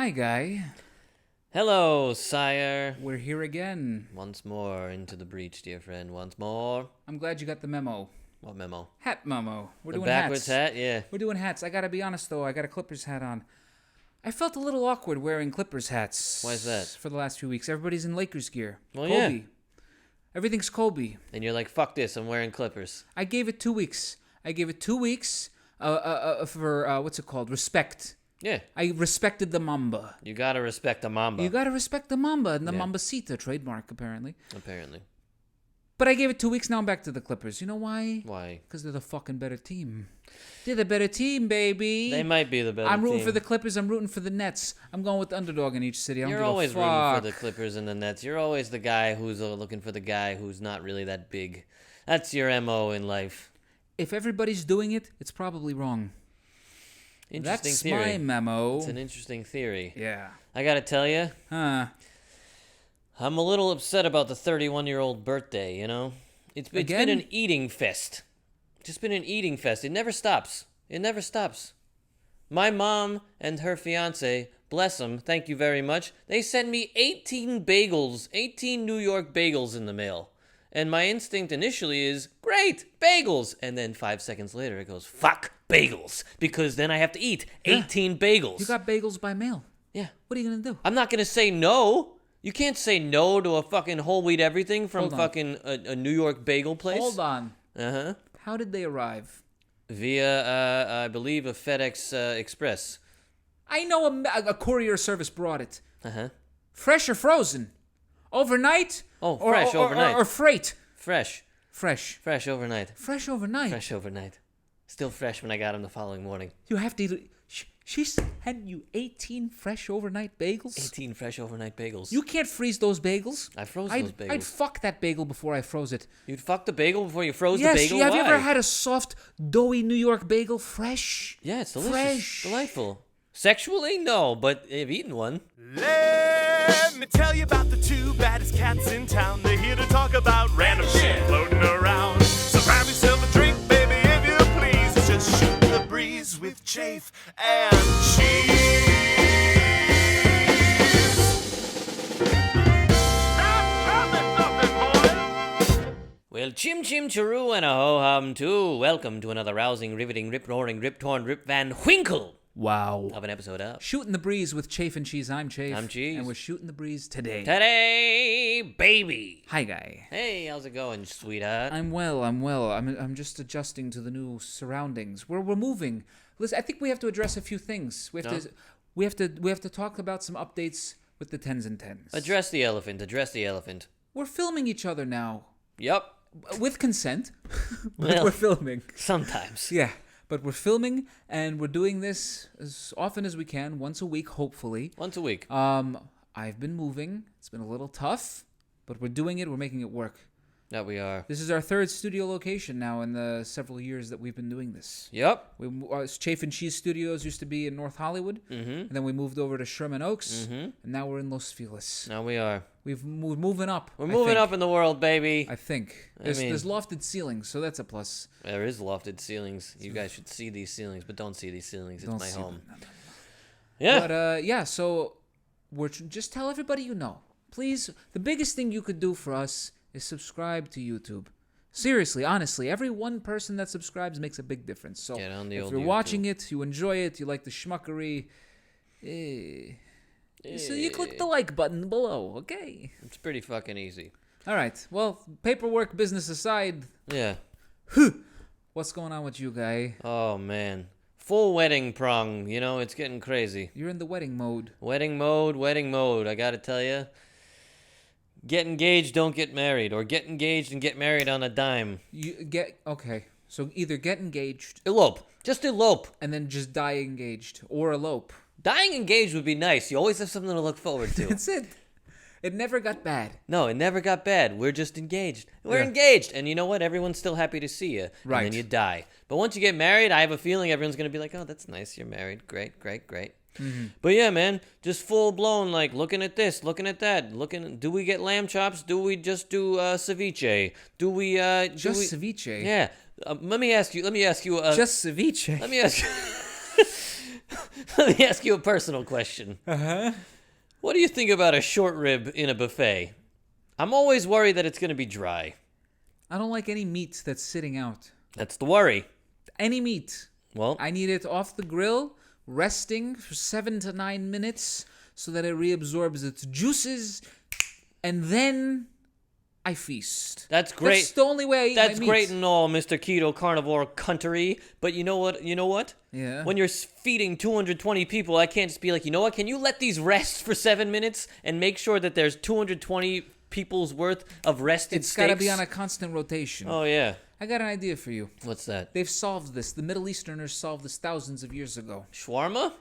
Hi, Guy. Hello, sire. We're here again. Once more into the breach, dear friend. Once more. I'm glad you got the memo. What memo? Hat memo. We're The doing backwards hats. hat? Yeah. We're doing hats. I gotta be honest, though. I got a Clippers hat on. I felt a little awkward wearing Clippers hats. Why is that? For the last few weeks. Everybody's in Lakers gear. Well, Kobe. yeah. Everything's Kobe. And you're like, fuck this, I'm wearing Clippers. I gave it 2 weeks. For, what's it called? Respect. Yeah. I respected the Mamba. You gotta respect the Mamba. You gotta respect the Mamba and the Yeah. Mambacita trademark, apparently. Apparently. But I gave it 2 weeks, now I'm back to the Clippers. You know why? Why? Because they're the fucking better team. They're the better team, baby. They might be the better I'm rooting team. for the Clippers. I'm rooting for the Nets. I'm going with the underdog in each city. I don't You're give a always fuck. rooting for the Clippers and the Nets. You're always the guy who's looking for the guy who's not really that big. That's your MO in life. If everybody's doing it, it's probably wrong. Interesting That's theory. my memo. It's an interesting theory. Yeah. I gotta tell you, Huh. I'm a little upset about the 31-year-old birthday, you know? It's been Again? an eating fest. Just been an eating fest. It never stops. It never stops. My mom and her fiance, bless them, thank you very much, they sent me 18 bagels, 18 New York bagels in the mail. And my instinct initially is, great, bagels. And then 5 seconds later it goes, fuck bagels. Because then I have to eat 18 bagels. You got bagels by mail. Yeah. What are you going to do? I'm not going to say no. You can't say no to a fucking whole wheat everything from Hold on. fucking a New York bagel place. Hold on. Uh-huh. How did they arrive? Via, I believe, a FedEx Express. I know a courier service brought it. Uh-huh. Fresh or frozen? Overnight? Oh, fresh overnight. Or freight? Fresh. Fresh. Fresh overnight. Fresh overnight. Fresh overnight. Still fresh when I got them the following morning. You have to eat. She sent you 18 fresh overnight bagels? 18 fresh overnight bagels. You can't freeze those bagels. I froze I'd, those bagels. I'd fuck that bagel before I froze it. You'd fuck the bagel before you froze Yes, the bagel? have you Why? ever had a soft, doughy New York bagel? Fresh? Yeah, it's delicious. Fresh. Delightful. Sexually? No, but I've eaten one. Let me tell you about the two baddest cats in town. They're here to talk about random shit floating around. So grab yourself a drink, baby, if you please. It's just shoot the breeze with Chafe and Ncheese. Now tell me something, boys. Well, chim chim chiroo and a ho hum too. Welcome to another rousing, riveting, rip roaring, rip torn, rip van Winkle Wow. of an episode of Shooting the breeze with Chafe and Cheese. I'm Chafe. I'm Cheese. And we're shooting the breeze today. Today, baby. Hi, Guy. Hey, how's it going, sweetheart? I'm well. I'm just adjusting to the new surroundings. We're moving. Listen, I think we have to address a few things. We have to talk about some updates with the 10s and 10s. Address the elephant. Address the elephant. We're filming each other now. Yup. With consent. But Well. we're filming. Sometimes. Yeah. But we're filming, and we're doing this as often as we can, once a week, hopefully. Once a week. I've been moving. It's been a little tough, but we're doing it. We're making it work. That we are. This is our third studio location now in the several years that we've been doing this. Yup. Chafe and Cheese Studios used to be in North Hollywood, and then we moved over to Sherman Oaks, and now we're in Los Feliz. Now we are. We're moving up. We're moving up in the world, baby. I think. I mean- There's lofted ceilings, so that's a plus. There is lofted ceilings. You guys should see these ceilings, but don't see these ceilings. It's Don't my see home. them. Yeah. But so just tell everybody you know. Please, the biggest thing you could do for us is subscribe to YouTube. Seriously, honestly, every one person that subscribes makes a big difference. So Get on the if old you're YouTube. watching it, you enjoy it, you like the schmuckery, so you click the like button below, okay? It's pretty fucking easy. All right. Well, paperwork business aside, Yeah. what's going on with you, Guy? Oh, man. Full wedding prong. You know, it's getting crazy. You're in the wedding mode. Wedding mode. I gotta tell you. Get engaged, don't get married. Or get engaged and get married on a dime. Okay. So either get engaged Elope. Just elope. and then just die engaged, or elope. Dying engaged would be nice. You always have something to look forward to. That's it. It never got bad. No, it never got bad. We're just engaged. We're Yeah. engaged. And you know what? Everyone's still happy to see you. Right. And then you die. But once you get married, I have a feeling everyone's going to be like, oh, that's nice. You're married. Great. Mm-hmm. But yeah, man, just full blown, like looking at this, looking at that, do we get lamb chops? Do we just do ceviche? Do we Just ceviche? Yeah. Let me ask you. Just ceviche? Let me ask you. Let me ask you a personal question. Uh-huh. What do you think about a short rib in a buffet? I'm always worried that it's going to be dry. I don't like any meat that's sitting out. That's the worry. Any meat. Well, I need it off the grill, resting for 7 to 9 minutes so that it reabsorbs its juices, and then I feast. that's great. That's the only way I eat That's my meat. great and all, Mr. Keto Carnivore Country. But you know what? Yeah. When you're feeding 220 people, I can't just be like, you know what? Can you let these rest for 7 minutes and make sure that there's 220 people's worth of rested It's steaks? got to be on a constant rotation. Oh, yeah. I got an idea for you. What's that? They've solved this. The Middle Easterners solved this thousands of years ago. Shawarma?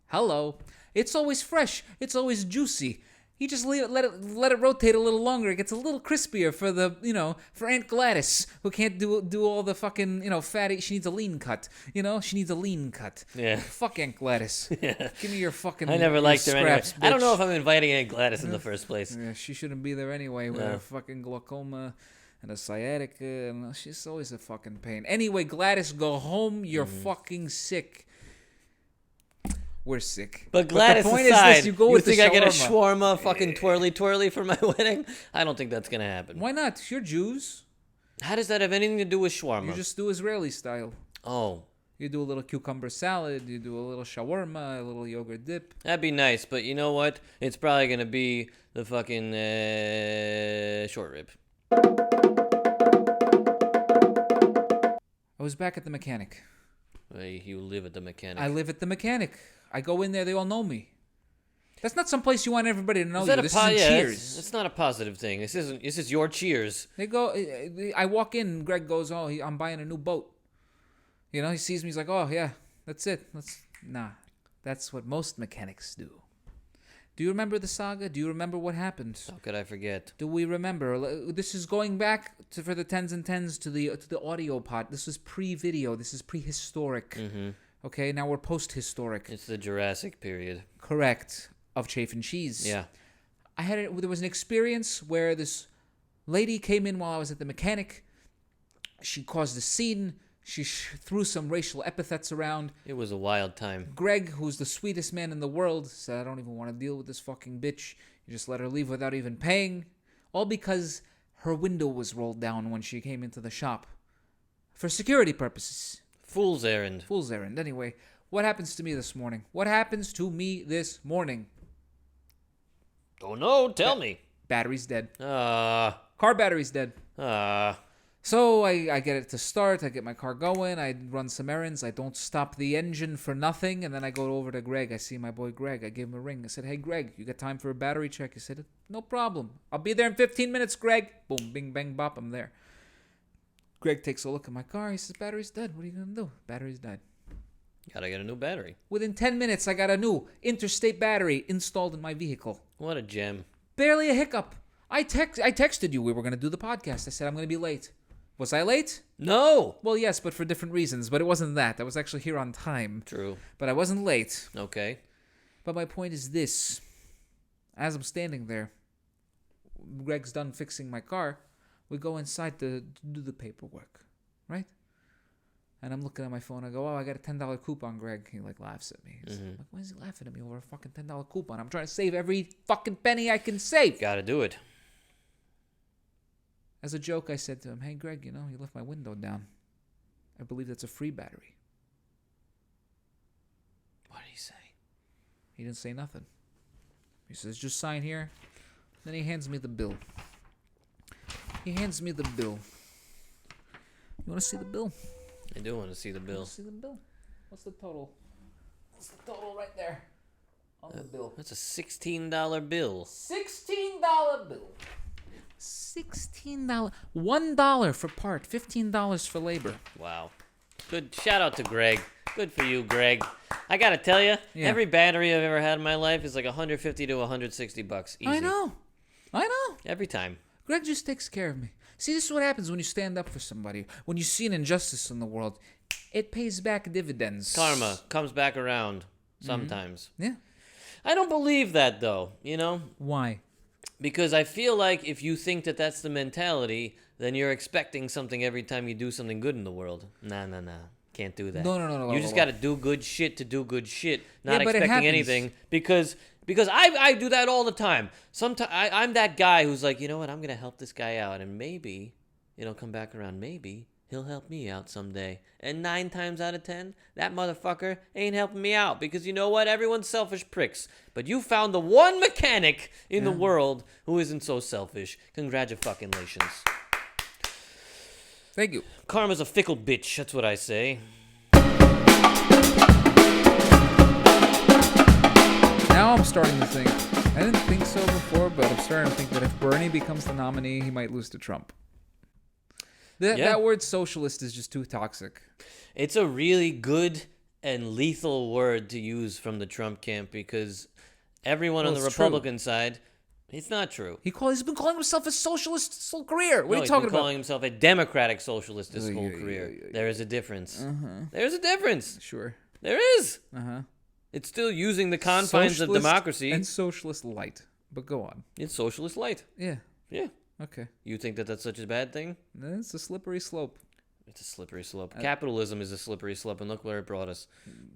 Hello. It's always fresh. It's always juicy. You just let it rotate a little longer. It gets a little crispier for Aunt Gladys, who can't do all the fucking, fatty. She needs a lean cut. She needs a lean cut. Yeah. Fuck Aunt Gladys. Yeah. Give me your fucking. I never your liked her anyway. scraps, I don't bitch. know if I'm inviting Aunt Gladys in the first place. Yeah, she shouldn't be there anyway with her fucking glaucoma and a sciatica. And she's always a fucking pain. Anyway, Gladys, go home. You're fucking sick. We're sick. But Gladys the point aside, is this, you go with think the I get a shawarma. shawarma fucking twirly for my wedding? I don't think that's going to happen. Why not? You're Jews. How does that have anything to do with shawarma? You just do Israeli style. Oh, You do a little cucumber salad. You do a little shawarma, a little yogurt dip. that'd be nice. But you know what? It's probably going to be the fucking short rib. I was back at the mechanic. You live at the mechanic. I live at the mechanic. I go in there. They all know me. That's not some place you want everybody to know Is you. that This a isn't yeah, Cheers. it's not a positive thing. This is your Cheers. They go. I walk in. Greg goes, "Oh, I'm buying a new boat." He sees me. He's like, "Oh yeah, that's it." Nah, that's what most mechanics do. Do you remember the saga? Do you remember what happened? How could I forget? Do we remember? This is going back for the tens and tens to the audio pod. This was pre-video. This is prehistoric. Mm-hmm. Okay, now we're post-historic. It's the Jurassic period. Correct. Of Chafe and Ncheese. Yeah. There was an experience where this lady came in while I was at the mechanic. She caused a scene. She threw some racial epithets around. It was a wild time. Greg, who's the sweetest man in the world, said, "I don't even want to deal with this fucking bitch. You just let her leave without even paying." All because her window was rolled down when she came into the shop. For security purposes. Fool's errand. Fool's errand. Anyway, what happens to me this morning? What happens to me this morning? Oh no, tell me. Battery's dead. Ah. Car battery's dead. Ah. So I get it to start. I get my car going. I run some errands. I don't stop the engine for nothing. And then I go over to Greg. I see my boy Greg. I give him a ring. I said, "Hey, Greg, you got time for a battery check?" He said, "No problem. I'll be there in 15 minutes, Greg." Boom, bing, bang, bop. I'm there. Greg takes a look at my car. He says, "Battery's dead. What are you going to do?" Battery's dead. Gotta get a new battery. Within 10 minutes, I got a new interstate battery installed in my vehicle. What a gem. Barely a hiccup. I texted you we were going to do the podcast. I said, I'm going to be late. Was I late? No. Well, yes, but for different reasons. But it wasn't that. I was actually here on time. True. But I wasn't late. Okay. But my point is this. As I'm standing there, Greg's done fixing my car. We go inside to do the paperwork. Right? And I'm looking at my phone. I go, "Oh, I got a $10 coupon, Greg." He laughs at me. He's like, "Why is he laughing at me over a fucking $10 coupon? I'm trying to save every fucking penny I can save." Gotta do it. As a joke, I said to him, "Hey, Greg, you left my window down. I believe that's a free battery." What did he say? He didn't say nothing. He says, "Just sign here." Then he hands me the bill. You want to see the bill? I do want to see the bill. See the bill? What's the total? What's the total right there on the bill? That's a $16 bill. $16 bill. $16. $1 for part. $15 for labor. Wow. Good. Shout out to Greg. Good for you, Greg. I gotta tell you, Yeah. every battery I've ever had in my life is like $150 to $160. Easy. I know. Every time. Greg just takes care of me. See, this is what happens when you stand up for somebody. When you see an injustice in the world, it pays back dividends. Karma comes back around sometimes. Yeah. I don't believe that, though, Why? Because I feel like if you think that that's the mentality, then you're expecting something every time you do something good in the world. Nah. Can't do that. No. You just got to do good shit to do good shit, not Yeah, but it expecting happens. anything because I do that all the time. Sometimes I'm that guy who's like, you know what? I'm gonna help this guy out, and maybe it'll come back around. Maybe he'll help me out someday. And 9 times out of 10, that motherfucker ain't helping me out because you know what? Everyone's selfish pricks. But you found the one mechanic in the world who isn't so selfish. Congratulations. Thank you. Karma's a fickle bitch. That's what I say. Now I'm starting to think. I didn't think so before, but I'm starting to think that if Bernie becomes the nominee, he might lose to Trump. That word socialist is just too toxic. It's a really good and lethal word to use from the Trump camp because everyone on the Republican side, it's not true. He's been calling himself a socialist his whole career. What are you talking He's been about? calling himself a democratic socialist his whole career. There is a difference. There's a difference. Sure. There is. It's still using the confines Socialist of democracy. and socialist light. But go on. It's socialist light. Yeah. Yeah. Okay. You think that that's such a bad thing? It's a slippery slope. It's a slippery slope. Capitalism is a slippery slope, and look where it brought us.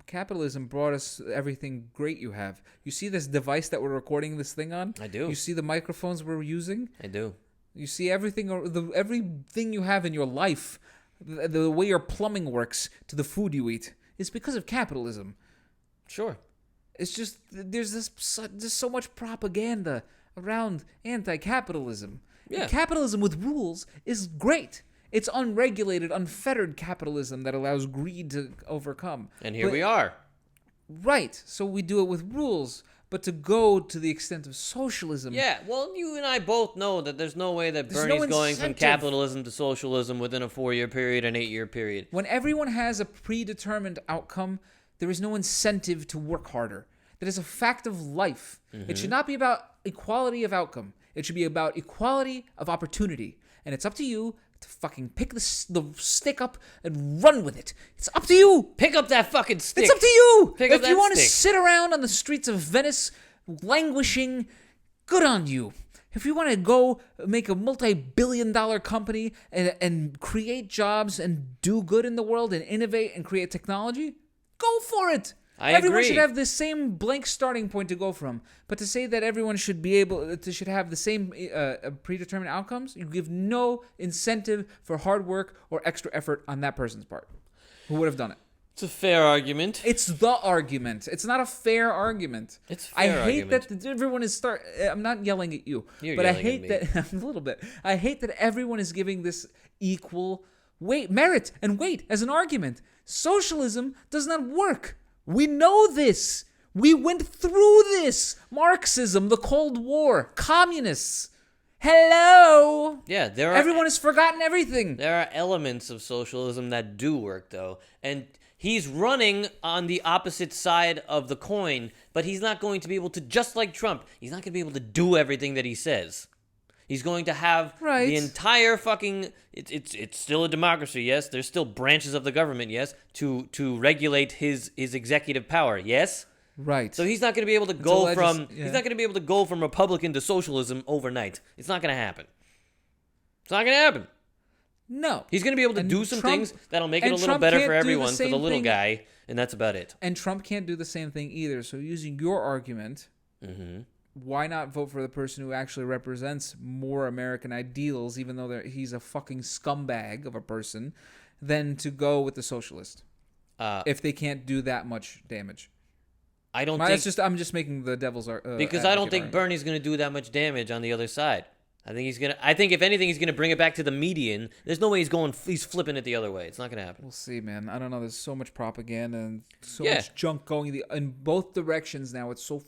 Capitalism brought us everything great you have. You see this device that we're recording this thing on? I do. You see the microphones we're using? I do. You see everything you have in your life, the way your plumbing works to the food you eat, is because of capitalism. Sure. It's just there's so much propaganda around anti-capitalism. Yeah. Capitalism with rules is great. It's unregulated, unfettered capitalism that allows greed to overcome. And here we are. Right. So we do it with rules. But to go to the extent of socialism... Yeah, well, you and I both know that there's no way that There's Bernie's no going from incentive. capitalism to socialism within a 4-year period, an 8-year period. When everyone has a predetermined outcome, there is no incentive to work harder. That is a fact of life. It should not be about equality of outcome. It should be about equality of opportunity. And it's up to you to fucking pick the stick up and run with it. It's up to you. Pick up that fucking stick. It's up to you. Pick up If that you want to stick. sit around on the streets of Venice languishing, good on you. If you want to go make a multi-billion-dollar company and create jobs and do good in the world and innovate and create technology, go for it. Everyone agree. should have the same blank starting point to go from. But to say that everyone should have the same predetermined outcomes, you give no incentive for hard work or extra effort on that person's part who would have done it. It's a fair argument. It's the argument. It's not a fair argument. It's a fair I hate argument. that everyone is I'm not yelling at you, You're but I yelling hate at that a little bit. I hate that everyone is giving this equal merit and weight as an argument. Socialism does not work. We know this. We went through this. Marxism, the Cold War, communists. Hello. Yeah, Everyone has forgotten everything. There are elements of socialism that do work, though. And he's running on the opposite side of the coin, but he's not going to be able to, just like Trump, he's not going to be able to do everything that he says. He's going to have the entire fucking... It's still a democracy, yes. There's still branches of the government, yes, to regulate his executive power, yes. Right. So he's not going to be able to he's not going to be able to go from Republican to socialism overnight. It's not going to happen. It's not going to happen. No. He's going to be able to do some things that'll make it a little better for everyone, for the little guy, and that's about it. And Trump can't do the same thing either. So using your argument, why not vote for the person who actually represents more American ideals, even though he's a fucking scumbag of a person, than to go with the socialist if they can't do that much damage? I don't think... I'm just making the devil's because I don't think Bernie's going to do that much damage on the other side. I think if anything, he's gonna bring it back to the median. There's no way he's flipping it the other way. It's not gonna happen. We'll see, man. I don't know. There's so much propaganda and so much junk going in both directions now. It's so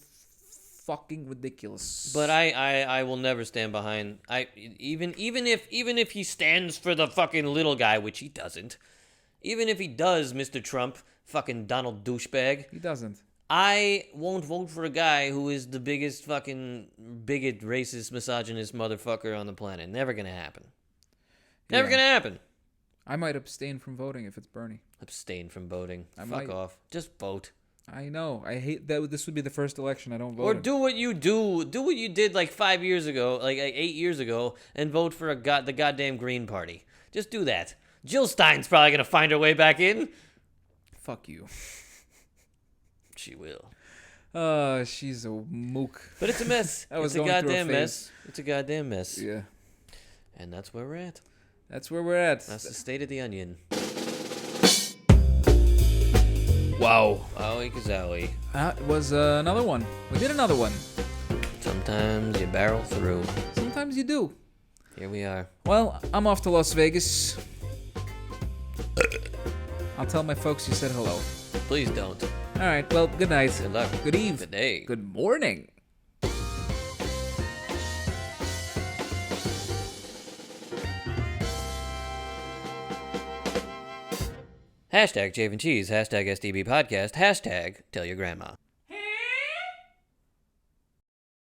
fucking ridiculous. But I will never stand behind. Even if he stands for the fucking little guy, which he doesn't. Even if he does, Mr. Trump, fucking Donald douchebag. He doesn't. I won't vote for a guy who is the biggest fucking bigot, racist, misogynist motherfucker on the planet. Never gonna happen. Never gonna happen. I might abstain from voting if it's Bernie. Abstain from voting. Fuck off. Just vote. I know. I hate that. This would be the first election I don't vote. Or in. do what you do. Do what you did like 5 years ago, like 8 years ago, and vote for the goddamn Green Party. Just do that. Jill Stein's probably gonna find her way back in. Fuck you. She will. She's a mook. But it's a mess. I was It's a going through a goddamn phase. mess. It's a goddamn mess. Yeah. And that's where we're at. That's where we're at. That's the state of the onion. Wow. Wowie kazowie. That was another one. We did another one. Sometimes you barrel through. Sometimes you do. Here we are. Well, I'm off to Las Vegas. I'll tell my folks you said hello. Please don't. All right, well, good night. Good luck. Good eve. Good day. Good morning. Hashtag Chafe and Cheese. Hashtag SDB Podcast. Hashtag Tell Your Grandma.